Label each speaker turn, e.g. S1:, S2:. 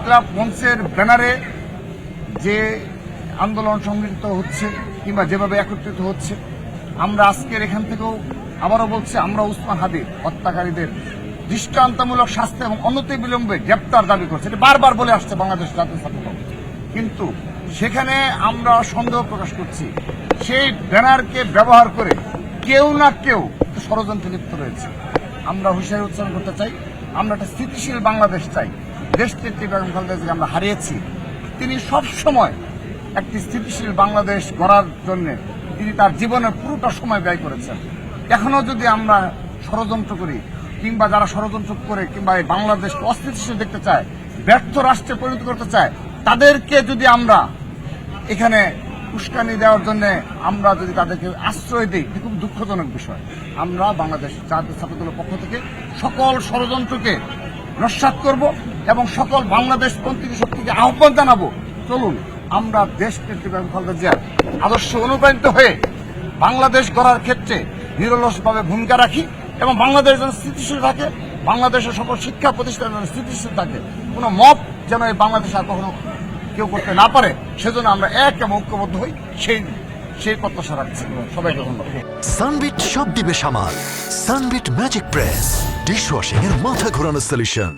S1: ইনকিলাব মঞ্চের ব্যানারে যে আন্দোলন সংগঠিত হচ্ছে কিংবা যেভাবে একত্রিত হচ্ছে, আমরা আজকের এখান থেকেও আবারও বলছি, আমরা উসমান হাদির হত্যাকারীদের দৃষ্টান্তমূলক শাস্তি এবং অনতিবিলম্বে গ্রেপ্তার দাবি করছি। এটা বারবার বলে আসছে বাংলাদেশ জাতীয় ছাত্র দল। কিন্তু সেখানে আমরা সন্দেহ প্রকাশ করছি, সেই ব্যানারকে ব্যবহার করে কেউ না কেউ ষড়যন্ত্রে লিপ্ত রয়েছে। আমরা হুঁশিয়ারি উচ্চারণ করতে চাই, আমরা একটা স্থিতিশীল বাংলাদেশ চাই। দেশনেত্রী বেগম খালেদা জিয়াকে আমরা হারিয়েছি, তিনি সব সময় একটি স্থিতিশীল বাংলাদেশ গড়ার জন্য তিনি তার জীবনের পুরোটা সময় ব্যয় করেছেন। এখনো যদি আমরা ষড়যন্ত্র করি কিংবা যারা ষড়যন্ত্র করে কিংবা এই বাংলাদেশকে অস্থিতিশীল দেখতে চায়, ব্যর্থ রাষ্ট্রে পরিণত করতে চায়, তাদেরকে যদি আমরা এখানে উস্কানি দেওয়ার জন্য আমরা যদি তাদেরকে আশ্রয় দিই, এটা খুব দুঃখজনক বিষয়। আমরা বাংলাদেশ জাতীয় ছাত্র দলের পক্ষ থেকে সকল ষড়যন্ত্রকে নস্যাৎ করব এবং সকল বাংলাদেশপন্থী শক্তিকে আহ্বান জানাবো, চলুন আমরা দেশনেত্রী বেগম খালেদা জিয়ার আদর্শ অনুপ্রাণিত হয়ে বাংলাদেশ গড়ার ক্ষেত্রে নিরলসভাবে ভূমিকা রাখি এবং বাংলাদেশ যেন স্থিতিশীল থাকে, বাংলাদেশের সকল শিক্ষা প্রতিষ্ঠান যেন স্থিতিশীল থাকে, কোনো মব যেন এই বাংলাদেশ আর কখনো কেউ করতে না পারে, সেজন্য আমরা এক এবং ঐক্যবদ্ধ হই, সেই প্রত্যাশা রাখছি। সবাইকে ধন্যবাদ।
S2: সানবিট সব দিবে সামাল। সানবিট ম্যাজিক প্রেস ডিশওয়াশিং এর মাথা ঘোরানো সলিউশন।